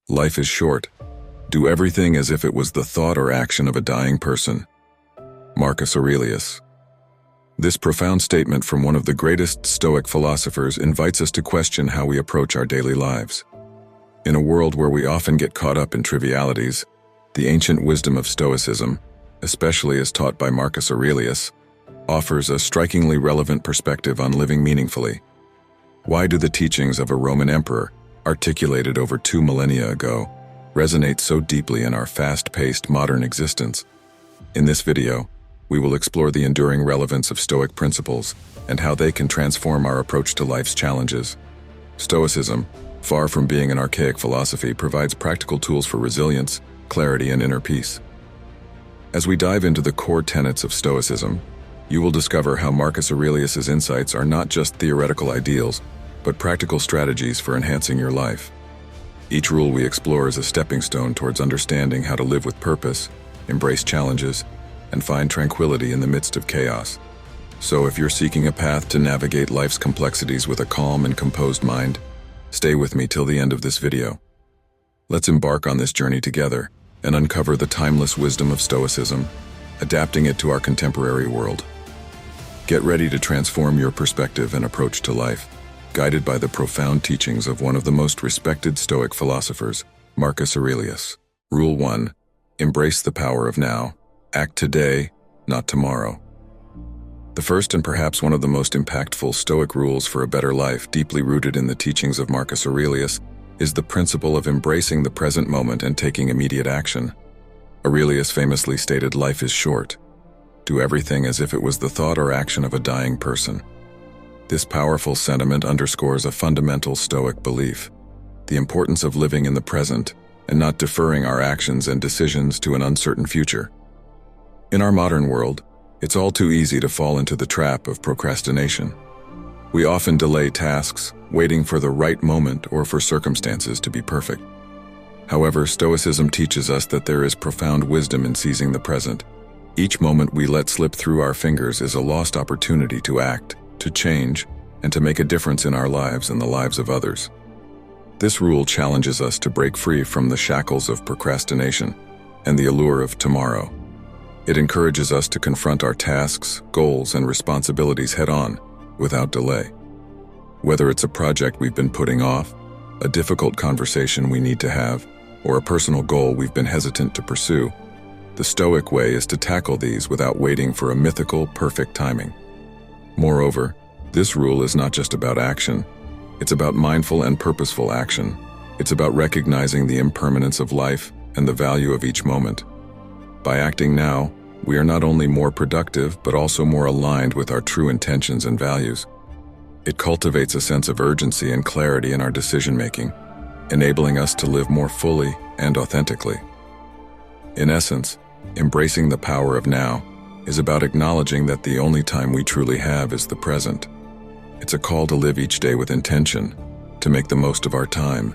Life is short. Do everything as if it was the thought or action of a dying person. Marcus Aurelius. This profound statement from one of the greatest Stoic philosophers invites us to question how we approach our daily lives. In a world where we often get caught up in trivialities, the ancient wisdom of Stoicism, especially as taught by Marcus Aurelius, offers a strikingly relevant perspective on living meaningfully. Why do the teachings of a Roman emperor, articulated over 2 millennia ago, resonate so deeply in our fast-paced modern existence? In this video, we will explore the enduring relevance of Stoic principles and how they can transform our approach to life's challenges. Stoicism, far from being an archaic philosophy, provides practical tools for resilience, clarity, and inner peace. As we dive into the core tenets of Stoicism, you will discover how Marcus Aurelius's insights are not just theoretical ideals, but practical strategies for enhancing your life. Each rule we explore is a stepping stone towards understanding how to live with purpose, embrace challenges, and find tranquility in the midst of chaos. So if you're seeking a path to navigate life's complexities with a calm and composed mind, stay with me till the end of this video. Let's embark on this journey together and uncover the timeless wisdom of Stoicism, adapting it to our contemporary world. Get ready to transform your perspective and approach to life, guided by the profound teachings of one of the most respected Stoic philosophers, Marcus Aurelius. Rule 1. Embrace the power of now. Act today, not tomorrow. The first and perhaps one of the most impactful Stoic rules for a better life, deeply rooted in the teachings of Marcus Aurelius, is the principle of embracing the present moment and taking immediate action. Aurelius famously stated, "Life is short. Do everything as if it was the thought or action of a dying person." This powerful sentiment underscores a fundamental Stoic belief: the importance of living in the present and not deferring our actions and decisions to an uncertain future. In our modern world, it's all too easy to fall into the trap of procrastination. We often delay tasks, waiting for the right moment or for circumstances to be perfect. However, Stoicism teaches us that there is profound wisdom in seizing the present. Each moment we let slip through our fingers is a lost opportunity to act, to change, and to make a difference in our lives and the lives of others. This rule challenges us to break free from the shackles of procrastination and the allure of tomorrow. It encourages us to confront our tasks, goals, and responsibilities head-on, without delay. Whether it's a project we've been putting off, a difficult conversation we need to have, or a personal goal we've been hesitant to pursue, the Stoic way is to tackle these without waiting for a mythical, perfect timing. Moreover, this rule is not just about action. It's about mindful and purposeful action. It's about recognizing the impermanence of life and the value of each moment. By acting now, we are not only more productive, but also more aligned with our true intentions and values. It cultivates a sense of urgency and clarity in our decision-making, enabling us to live more fully and authentically. In essence, embracing the power of now is about acknowledging that the only time we truly have is the present. It's a call to live each day with intention, to make the most of our time,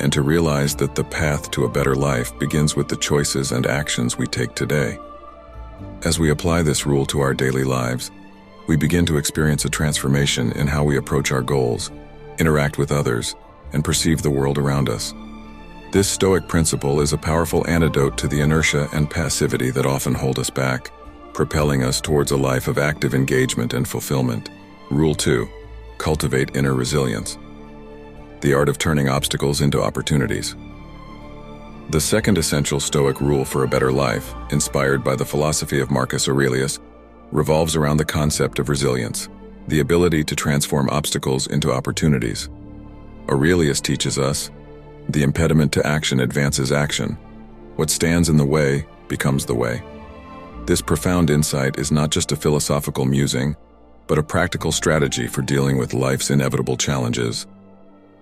and to realize that the path to a better life begins with the choices and actions we take today. As we apply this rule to our daily lives, we begin to experience a transformation in how we approach our goals, interact with others, and perceive the world around us. This Stoic principle is a powerful antidote to the inertia and passivity that often hold us back, propelling us towards a life of active engagement and fulfillment. Rule 2. Cultivate inner resilience. The art of turning obstacles into opportunities. The second essential Stoic rule for a better life, inspired by the philosophy of Marcus Aurelius, revolves around the concept of resilience, the ability to transform obstacles into opportunities. Aurelius teaches us, the impediment to action advances action. What stands in the way becomes the way. This profound insight is not just a philosophical musing, but a practical strategy for dealing with life's inevitable challenges.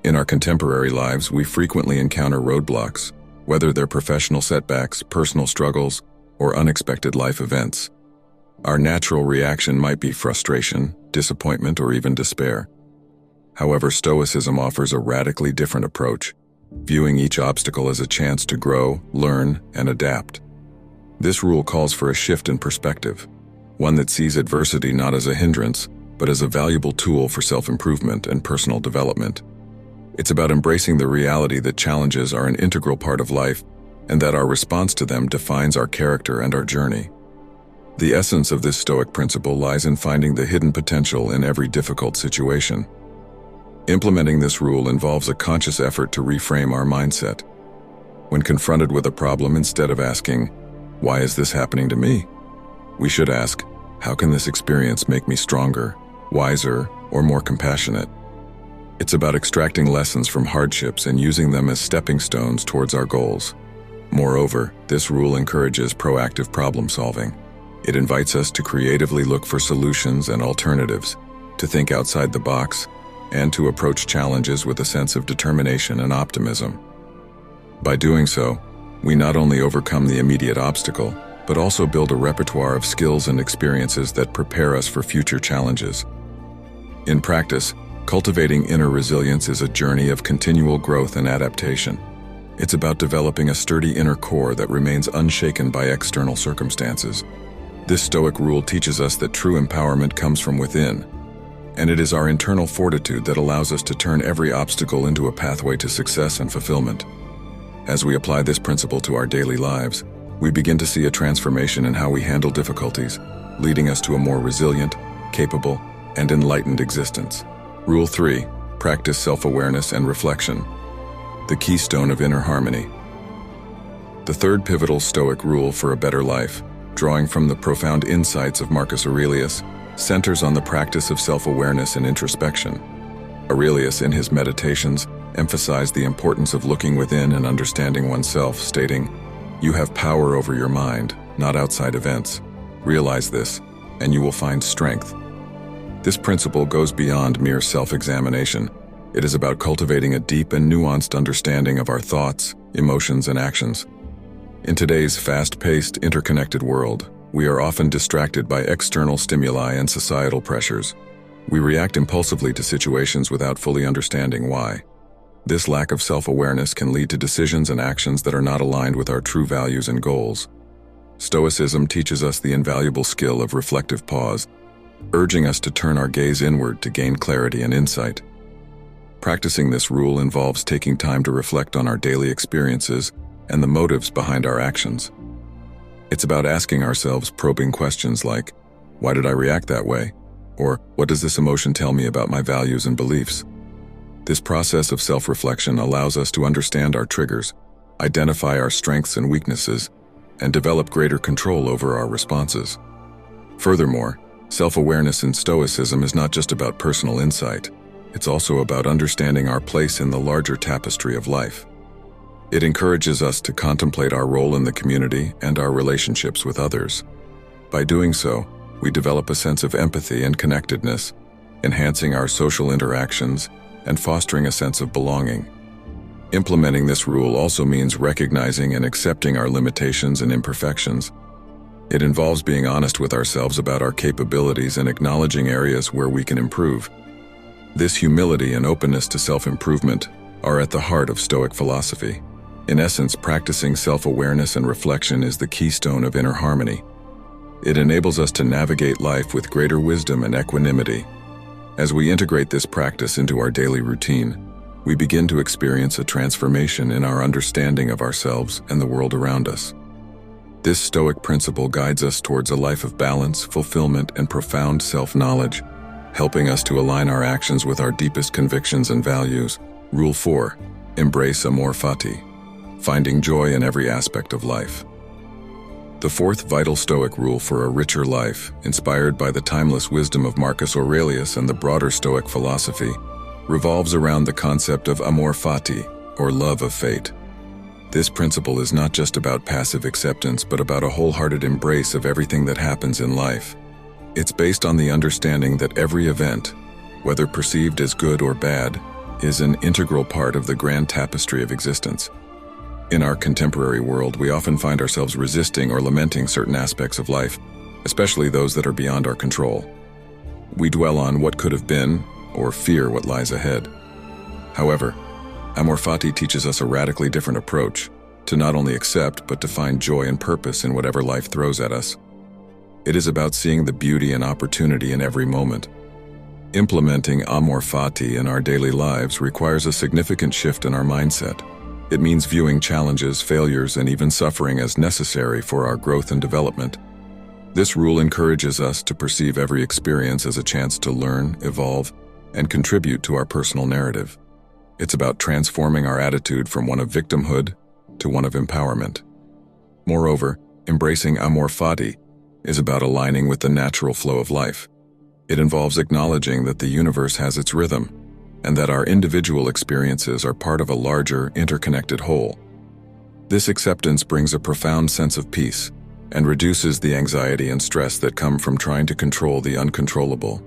In our contemporary lives, we frequently encounter roadblocks, whether they're professional setbacks, personal struggles, or unexpected life events. Our natural reaction might be frustration, disappointment, or even despair. However, Stoicism offers a radically different approach, viewing each obstacle as a chance to grow, learn, and adapt. This rule calls for a shift in perspective, one that sees adversity not as a hindrance, but as a valuable tool for self-improvement and personal development. It's about embracing the reality that challenges are an integral part of life and that our response to them defines our character and our journey. The essence of this Stoic principle lies in finding the hidden potential in every difficult situation. Implementing this rule involves a conscious effort to reframe our mindset. When confronted with a problem, instead of asking, "Why is this happening to me?" we should ask, "How can this experience make me stronger, wiser, or more compassionate?" It's about extracting lessons from hardships and using them as stepping stones towards our goals. Moreover, this rule encourages proactive problem solving. It invites us to creatively look for solutions and alternatives, to think outside the box, and to approach challenges with a sense of determination and optimism. By doing so, we not only overcome the immediate obstacle, but also build a repertoire of skills and experiences that prepare us for future challenges. In practice, cultivating inner resilience is a journey of continual growth and adaptation. It's about developing a sturdy inner core that remains unshaken by external circumstances. This Stoic rule teaches us that true empowerment comes from within, and it is our internal fortitude that allows us to turn every obstacle into a pathway to success and fulfillment. As we apply this principle to our daily lives, we begin to see a transformation in how we handle difficulties, leading us to a more resilient, capable, and enlightened existence. Rule 3. Practice self-awareness and reflection. The keystone of inner harmony. The third pivotal Stoic rule for a better life, drawing from the profound insights of Marcus Aurelius, centers on the practice of self-awareness and introspection. Aurelius, in his Meditations, emphasized the importance of looking within and understanding oneself, stating, "You have power over your mind, not outside events. Realize this, and you will find strength." This principle goes beyond mere self-examination. It is about cultivating a deep and nuanced understanding of our thoughts, emotions, and actions. In today's fast-paced, interconnected world, we are often distracted by external stimuli and societal pressures. We react impulsively to situations without fully understanding why. This lack of self-awareness can lead to decisions and actions that are not aligned with our true values and goals. Stoicism teaches us the invaluable skill of reflective pause, urging us to turn our gaze inward to gain clarity and insight. Practicing this rule involves taking time to reflect on our daily experiences and the motives behind our actions. It's about asking ourselves probing questions like, "Why did I react that way?" Or, "What does this emotion tell me about my values and beliefs?" This process of self-reflection allows us to understand our triggers, identify our strengths and weaknesses, and develop greater control over our responses. Furthermore, self-awareness in Stoicism is not just about personal insight. It's also about understanding our place in the larger tapestry of life. It encourages us to contemplate our role in the community and our relationships with others. By doing so, we develop a sense of empathy and connectedness, enhancing our social interactions and fostering a sense of belonging. Implementing this rule also means recognizing and accepting our limitations and imperfections. It involves being honest with ourselves about our capabilities and acknowledging areas where we can improve. This humility and openness to self-improvement are at the heart of Stoic philosophy. In essence, practicing self-awareness and reflection is the keystone of inner harmony. It enables us to navigate life with greater wisdom and equanimity. As we integrate this practice into our daily routine, we begin to experience a transformation in our understanding of ourselves and the world around us. This Stoic principle guides us towards a life of balance, fulfillment, and profound self-knowledge, helping us to align our actions with our deepest convictions and values. Rule 4. Embrace Amor, Fati. Finding joy in every aspect of life. The fourth vital Stoic rule for a richer life, inspired by the timeless wisdom of Marcus Aurelius and the broader Stoic philosophy, revolves around the concept of Amor Fati, or love of fate. This principle is not just about passive acceptance, but about a wholehearted embrace of everything that happens in life. It's based on the understanding that every event, whether perceived as good or bad, is an integral part of the grand tapestry of existence. In our contemporary world, we often find ourselves resisting or lamenting certain aspects of life, especially those that are beyond our control. We dwell on what could have been, or fear what lies ahead. However, Amor Fati teaches us a radically different approach, to not only accept, but to find joy and purpose in whatever life throws at us. It is about seeing the beauty and opportunity in every moment. Implementing Amor Fati in our daily lives requires a significant shift in our mindset. It means viewing challenges, failures, and even suffering as necessary for our growth and development. This rule encourages us to perceive every experience as a chance to learn, evolve, and contribute to our personal narrative. It's about transforming our attitude from one of victimhood to one of empowerment. Moreover, embracing Amor Fati is about aligning with the natural flow of life. It involves acknowledging that the universe has its rhythm, and that our individual experiences are part of a larger, interconnected whole. This acceptance brings a profound sense of peace and reduces the anxiety and stress that come from trying to control the uncontrollable.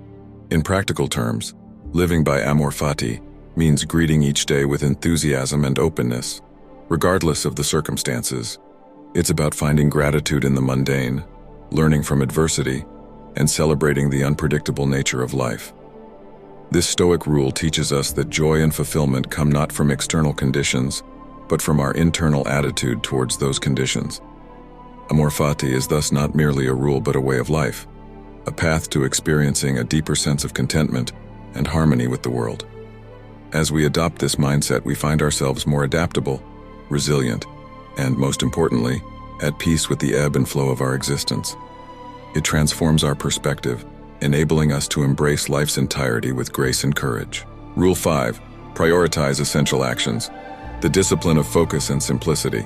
In practical terms, living by Amor Fati means greeting each day with enthusiasm and openness, regardless of the circumstances. It's about finding gratitude in the mundane, learning from adversity, and celebrating the unpredictable nature of life. This Stoic rule teaches us that joy and fulfillment come not from external conditions, but from our internal attitude towards those conditions. Amor Fati is thus not merely a rule but a way of life, a path to experiencing a deeper sense of contentment and harmony with the world. As we adopt this mindset, we find ourselves more adaptable, resilient, and, most importantly, at peace with the ebb and flow of our existence. It transforms our perspective, enabling us to embrace life's entirety with grace and courage. Rule 5. Prioritize essential actions. The discipline of focus and simplicity.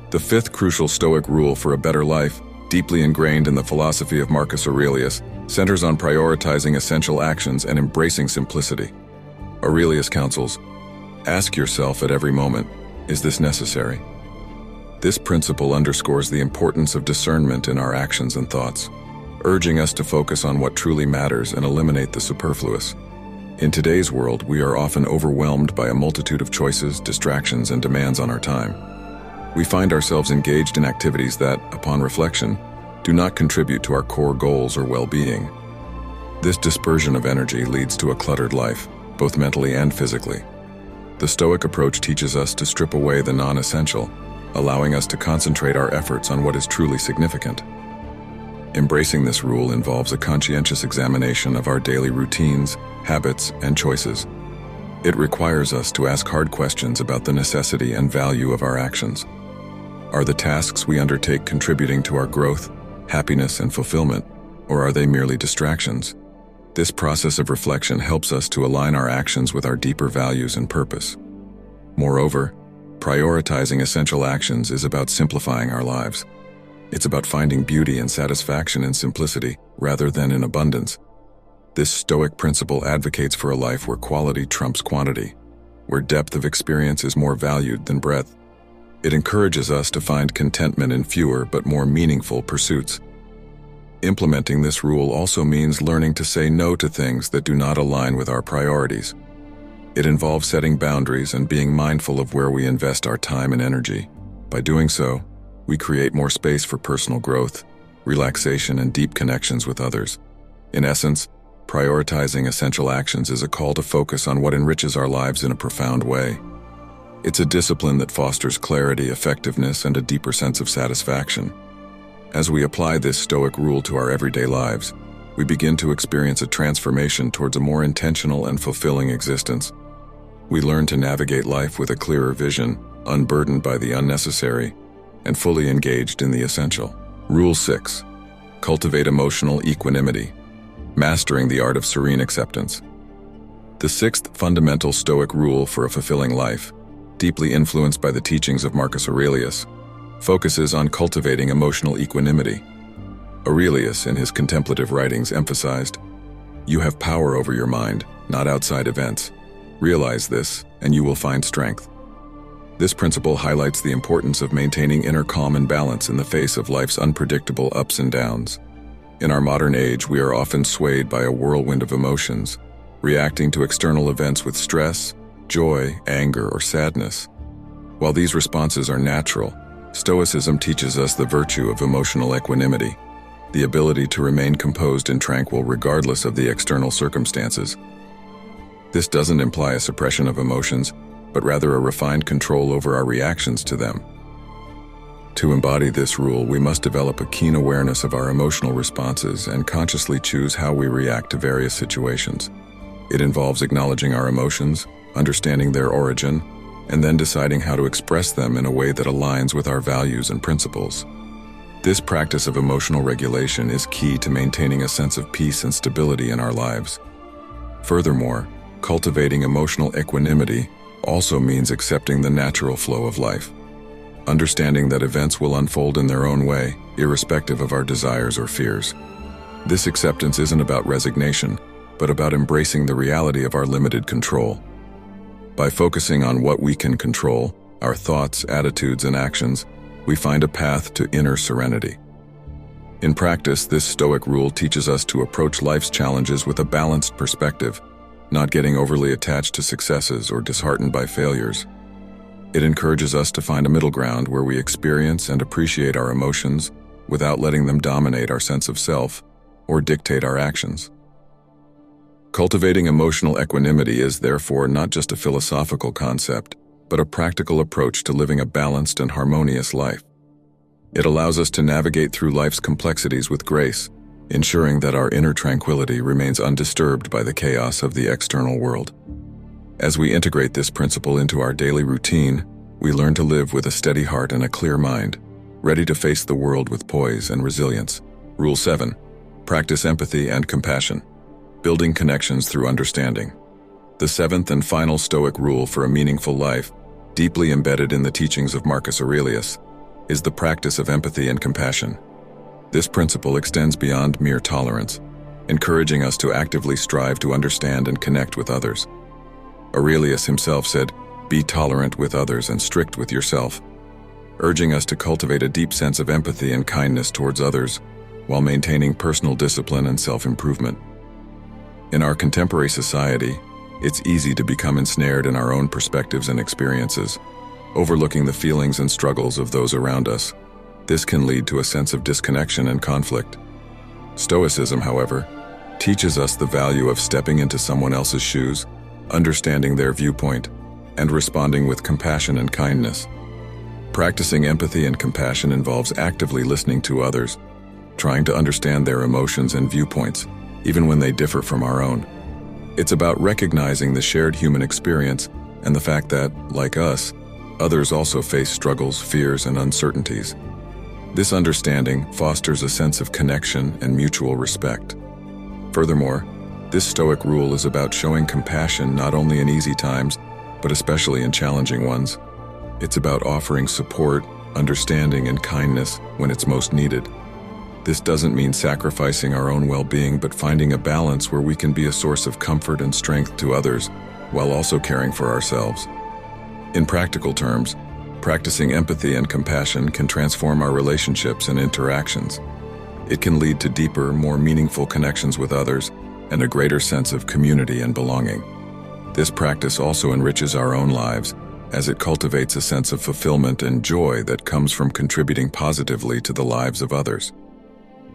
The fifth crucial Stoic rule for a better life, deeply ingrained in the philosophy of Marcus Aurelius, centers on prioritizing essential actions and embracing simplicity. Aurelius counsels, ask yourself at every moment, is this necessary? This principle underscores the importance of discernment in our actions and thoughts, urging us to focus on what truly matters and eliminate the superfluous. In today's world, we are often overwhelmed by a multitude of choices, distractions, and demands on our time. We find ourselves engaged in activities that, upon reflection, do not contribute to our core goals or well-being. This dispersion of energy leads to a cluttered life, both mentally and physically. The Stoic approach teaches us to strip away the non-essential, allowing us to concentrate our efforts on what is truly significant. Embracing this rule involves a conscientious examination of our daily routines, habits, and choices. It requires us to ask hard questions about the necessity and value of our actions. Are the tasks we undertake contributing to our growth, happiness, and fulfillment, or are they merely distractions? This process of reflection helps us to align our actions with our deeper values and purpose. Moreover, prioritizing essential actions is about simplifying our lives. It's about finding beauty and satisfaction in simplicity rather than in abundance. This Stoic principle advocates for a life where quality trumps quantity, where depth of experience is more valued than breadth. It encourages us to find contentment in fewer but more meaningful pursuits. Implementing this rule also means learning to say no to things that do not align with our priorities. It involves setting boundaries and being mindful of where we invest our time and energy. By doing so, we create more space for personal growth, relaxation, and deep connections with others. In essence, prioritizing essential actions is a call to focus on what enriches our lives in a profound way. It's a discipline that fosters clarity, effectiveness, and a deeper sense of satisfaction. As we apply this Stoic rule to our everyday lives, we begin to experience a transformation towards a more intentional and fulfilling existence. We learn to navigate life with a clearer vision, unburdened by the unnecessary, and fully engaged in the essential. Rule 6. Cultivate emotional equanimity. Mastering the art of serene acceptance. The sixth fundamental Stoic rule for a fulfilling life, deeply influenced by the teachings of Marcus Aurelius, focuses on cultivating emotional equanimity. Aurelius, in his contemplative writings, emphasized, "You have power over your mind, not outside events. Realize this, and you will find strength." This principle highlights the importance of maintaining inner calm and balance in the face of life's unpredictable ups and downs. In our modern age, we are often swayed by a whirlwind of emotions, reacting to external events with stress, joy, anger, or sadness. While these responses are natural, Stoicism teaches us the virtue of emotional equanimity, the ability to remain composed and tranquil regardless of the external circumstances. This doesn't imply a suppression of emotions, but rather a refined control over our reactions to them. To embody this rule, we must develop a keen awareness of our emotional responses and consciously choose how we react to various situations. It involves acknowledging our emotions, understanding their origin, and then deciding how to express them in a way that aligns with our values and principles. This practice of emotional regulation is key to maintaining a sense of peace and stability in our lives. Furthermore, cultivating emotional equanimity also means accepting the natural flow of life. Understanding that events will unfold in their own way, irrespective of our desires or fears. This acceptance isn't about resignation, but about embracing the reality of our limited control. By focusing on what we can control, our thoughts, attitudes, and actions, we find a path to inner serenity. In practice, this Stoic rule teaches us to approach life's challenges with a balanced perspective, not getting overly attached to successes or disheartened by failures. It encourages us to find a middle ground where we experience and appreciate our emotions without letting them dominate our sense of self or dictate our actions. Cultivating emotional equanimity is therefore not just a philosophical concept, but a practical approach to living a balanced and harmonious life. It allows us to navigate through life's complexities with grace, ensuring that our inner tranquility remains undisturbed by the chaos of the external world. As we integrate this principle into our daily routine, we learn to live with a steady heart and a clear mind, ready to face the world with poise and resilience. Rule 7. Practice empathy and compassion. Building connections through understanding. The seventh and final Stoic rule for a meaningful life, deeply embedded in the teachings of Marcus Aurelius, is the practice of empathy and compassion. This principle extends beyond mere tolerance, encouraging us to actively strive to understand and connect with others. Aurelius himself said, "Be tolerant with others and strict with yourself," urging us to cultivate a deep sense of empathy and kindness towards others while maintaining personal discipline and self-improvement. In our contemporary society, it's easy to become ensnared in our own perspectives and experiences, overlooking the feelings and struggles of those around us. This can lead to a sense of disconnection and conflict. Stoicism, however, teaches us the value of stepping into someone else's shoes, understanding their viewpoint, and responding with compassion and kindness. Practicing empathy and compassion involves actively listening to others, trying to understand their emotions and viewpoints, even when they differ from our own. It's about recognizing the shared human experience and the fact that, like us, others also face struggles, fears, and uncertainties. This understanding fosters a sense of connection and mutual respect. Furthermore, this Stoic rule is about showing compassion not only in easy times, but especially in challenging ones. It's about offering support, understanding, and kindness when it's most needed. This doesn't mean sacrificing our own well-being, but finding a balance where we can be a source of comfort and strength to others, while also caring for ourselves. In practical terms, practicing empathy and compassion can transform our relationships and interactions. It can lead to deeper, more meaningful connections with others, and a greater sense of community and belonging. This practice also enriches our own lives, as it cultivates a sense of fulfillment and joy that comes from contributing positively to the lives of others.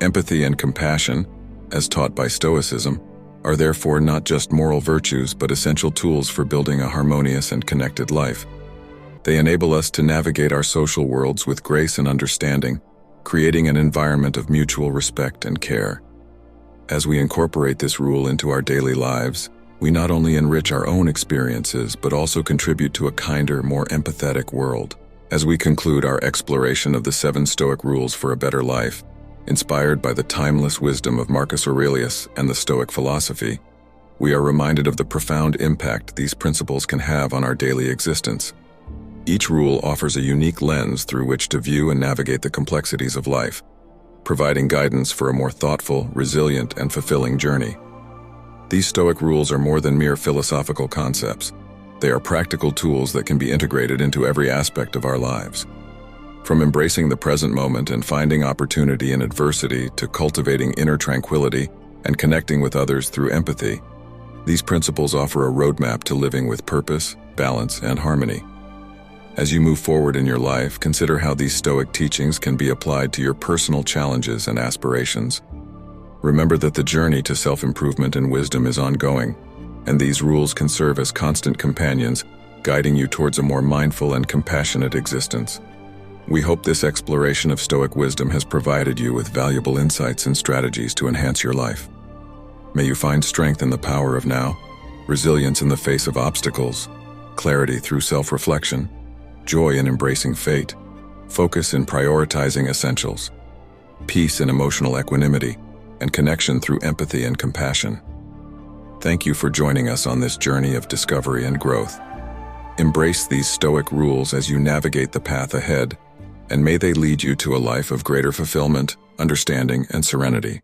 Empathy and compassion, as taught by Stoicism, are therefore not just moral virtues but essential tools for building a harmonious and connected life. They enable us to navigate our social worlds with grace and understanding, creating an environment of mutual respect and care. As we incorporate this rule into our daily lives, we not only enrich our own experiences but also contribute to a kinder, more empathetic world. As we conclude our exploration of the 7 Stoic rules for a better life, inspired by the timeless wisdom of Marcus Aurelius and the Stoic philosophy, we are reminded of the profound impact these principles can have on our daily existence. Each rule offers a unique lens through which to view and navigate the complexities of life, providing guidance for a more thoughtful, resilient, and fulfilling journey. These Stoic rules are more than mere philosophical concepts. They are practical tools that can be integrated into every aspect of our lives. From embracing the present moment and finding opportunity in adversity to cultivating inner tranquility and connecting with others through empathy, these principles offer a roadmap to living with purpose, balance, and harmony. As you move forward in your life, consider how these Stoic teachings can be applied to your personal challenges and aspirations. Remember that the journey to self-improvement and wisdom is ongoing, and these rules can serve as constant companions, guiding you towards a more mindful and compassionate existence. We hope this exploration of Stoic wisdom has provided you with valuable insights and strategies to enhance your life. May you find strength in the power of now, resilience in the face of obstacles, clarity through self-reflection, joy in embracing fate, focus in prioritizing essentials, peace in emotional equanimity, and connection through empathy and compassion. Thank you for joining us on this journey of discovery and growth. Embrace these Stoic rules as you navigate the path ahead, and may they lead you to a life of greater fulfillment, understanding, and serenity.